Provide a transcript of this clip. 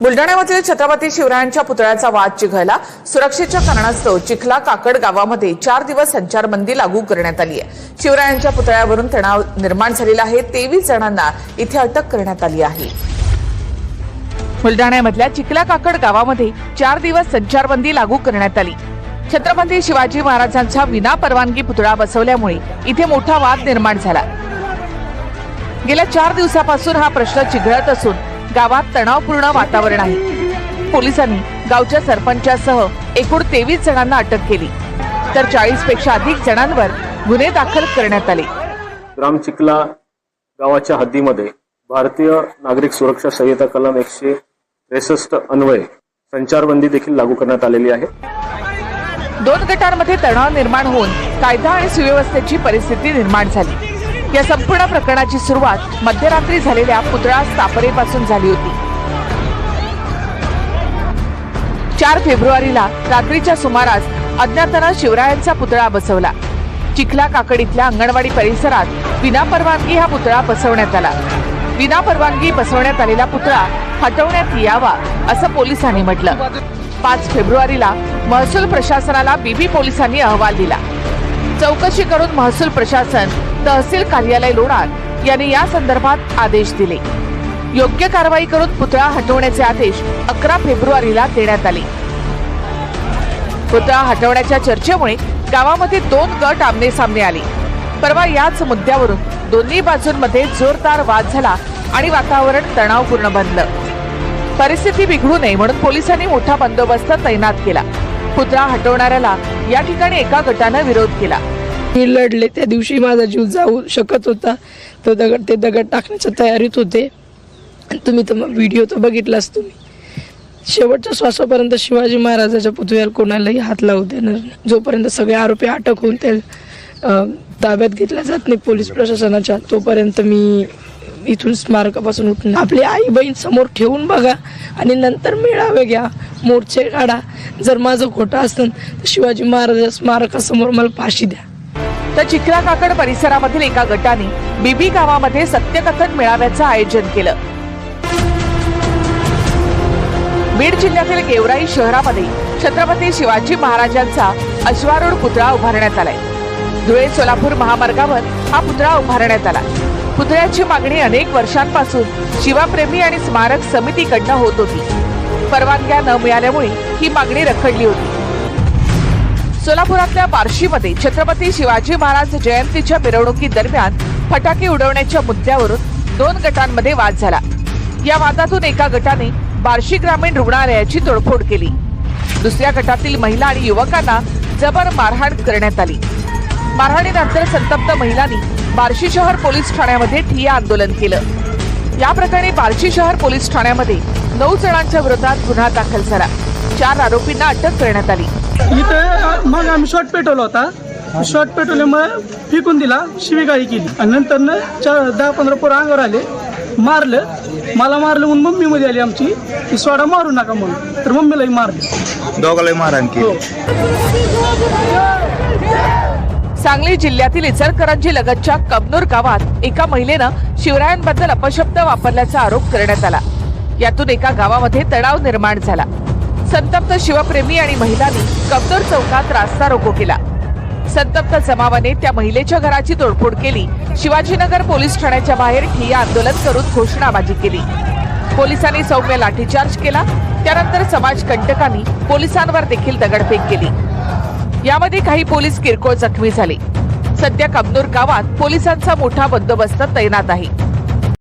बुलढाण्यामधील छत्रपती शिवरायांच्या पुतळ्याचा वाद चिघळला। सुरक्षेच्या कारणास्तव चिखला काकड गावामध्ये 4 दिवस संचारबंदी लागू करण्यात आली आहे। शिवरायांच्या पुतळ्यावरून तणाव निर्माण झालेला आहे। 23 जणांना इथे अटक करण्यात आली आहे। बुलढाण्यामधल्या चिखला काकड गावामध्ये 4 दिवस संचारबंदी लागू करण्यात आली। छत्रपती शिवाजी महाराजांचा विना परवानगी पुतळा बसवल्यामुळे इथे मोठा वाद निर्माण झाला। गेल्या 4 दिवसापासून हा प्रश्न चिघळत असून गावात तणावपूर्ण वातावरण आहे। पोलिसांनी गावच्या सरपंचासह एकूण 23 जणांना अटक केली, तर 40 पेक्षा अधिक जणांवर गुन्हे दाखल करण्यात आले। ग्राम चिखला गावाच्या हद्दीमध्ये भारतीय नागरिक सुरक्षा संहिता कलम 163 अन्वये संचारबंदी देखील लागू करण्यात आलेली आहे। 2 गटांमध्ये तणाव निर्माण होऊन कायदा आणि सुव्यवस्थेची परिस्थिती निर्माण झाली। या संपूर्ण प्रकरणाची सुरुवात मध्यरात्री झालेल्या पुतळा स्थापनेपासून झाली होती। 4 फेब्रुवारीला रात्रीच्या सुमारास अज्ञातांनी शिवरायांचा पुतळा बसवला। चिखला काकड इथल्या अंगणवाडी परिसरात विनापरवानगी हा पुतळा बसवण्यात आला। विनापरवानगी बसवण्यात आलेला पुतळा हटवण्यात यावा असं पोलिसांनी म्हटलं। 5 फेब्रुवारीला महसूल प्रशासनाला बीबी पोलिसांनी अहवाल दिला। चौकशी करून महसूल प्रशासन तहसील कार्यालय लोणार यांनी या संदर्भात आदेश दिले। योग्य कारवाई करून पुतळा हटवण्याचे आदेश 11 फेब्रुवारीला देण्यात आले। पुतळा हटवण्याच्या चर्चेमुळे गावामध्ये 2 गट आमने सामने आले। परवा याच मुद्द्यावरून दोन्ही बाजूंमध्ये जोरदार वाद झाला आणि वातावरण तणावपूर्ण बनलं। परिस्थिती बिघडू नये म्हणून पोलिसांनी मोठा बंदोबस्त तैनात केला। पुतळा हटवणाऱ्याला या ठिकाणी एका गटाने विरोध केला। मी लढले, त्या दिवशी माझा जीव जाऊ शकत होता। ते दगड टाकण्याच्या तयारीत होते। तुम्ही तर व्हिडिओ तर बघितलाच तुम्ही। शेवटच्या श्वासापर्यंत शिवाजी महाराजांच्या पुतळ्याला कोणालाही हात लावू देणार नाही, जोपर्यंत सगळे आरोपी अटक होऊन ते ताब्यात घेतल्या जात नाही पोलीस प्रशासनाच्या, तोपर्यंत मी इथून स्मारकापासून उठून आपली आई बहीण समोर ठेवून बघा आणि नंतर मेळावे घ्या, मोर्चे काढा। जर माझं खोटं असतं तर शिवाजी महाराज स्मारकासमोर मला फाशी द्या। तर चिखला काकड परिसरामधील एका गटाने बीबी गावामध्ये सत्यकथन मेळाव्याचं आयोजन केलं। बीड जिल्ह्यातील गेवराई शहरामध्ये छत्रपती शिवाजी महाराजांचा अश्वारूढ पुतळा उभारण्यात आलाय। धुळे सोलापूर महामार्गावर हा पुतळा उभारण्यात आला। पुतळ्याची मागणी अनेक वर्षांपासून शिवप्रेमी आणि स्मारक समितीकडनं होत होती। परवानग्या न मिळाल्यामुळे ही मागणी रखडली होती। सोलापुरातल्या बार्शीमध्ये छत्रपती शिवाजी महाराज जयंतीच्या मिरवणुकीदरम्यान फटाके उडवण्याच्या मुद्द्यावरून 2 गटांमध्ये वाद झाला। या वादातून एका गटाने बार्शी ग्रामीण रुग्णालयाची तोडफोड केली। दुसऱ्या गटातील महिला आणि युवकांना जबर मारहाण करण्यात आली। मारहाणीनंतर संतप्त महिलांनी बार्शी शहर पोलीस ठाण्यामध्ये ठिय्या आंदोलन केलं। या प्रकरणी बार्शी शहर पोलीस ठाण्यामध्ये 9 जणांच्या विरोधात गुन्हा दाखल झाला। 4 आरोपींना अटक करण्यात आली। इथे मग आम्ही शॉट पेटवला होता। शॉट पेटवल्यामुळे फेकून दिला, शिवीगाळी केली आणि नंतर 10-15 पोरं अंगावर आले, मारलं। मला मारलं म्हणून मम्मी मध्ये आली आमची की सोडा मारू नका म्हणून, तर मम्मीलाही मारलं, दोघांनाही मारहाण केली। सांगली जिल्ह्यातील इचलकरंजी लगतच्या कबनूर गावात एका महिलेनं शिवरायांबद्दल अपशब्द वापरल्याचा आरोप करण्यात आला। यातून एका गावामध्ये तणाव निर्माण झाला। संतप्त शिवप्रेमी आणि महिलांनी कबनूर चौकात रास्ता रोको केला। संतप्त जमावाने त्या महिलेच्या घराची तोडफोड केली। शिवाजीनगर पोलीस ठाण्याच्या बाहेर ठिय्या आंदोलन करून घोषणाबाजी केली। पोलिसांनी सौम्य लाठीचार्ज केला। त्यानंतर समाजकंटकांनी पोलिसांवर देखील दगडफेक केली। यामध्ये काही पोलीस किरकोळ जखमी झाले। सध्या कबनूर गावात पोलिसांचा मोठा बंदोबस्त तैनात आहे।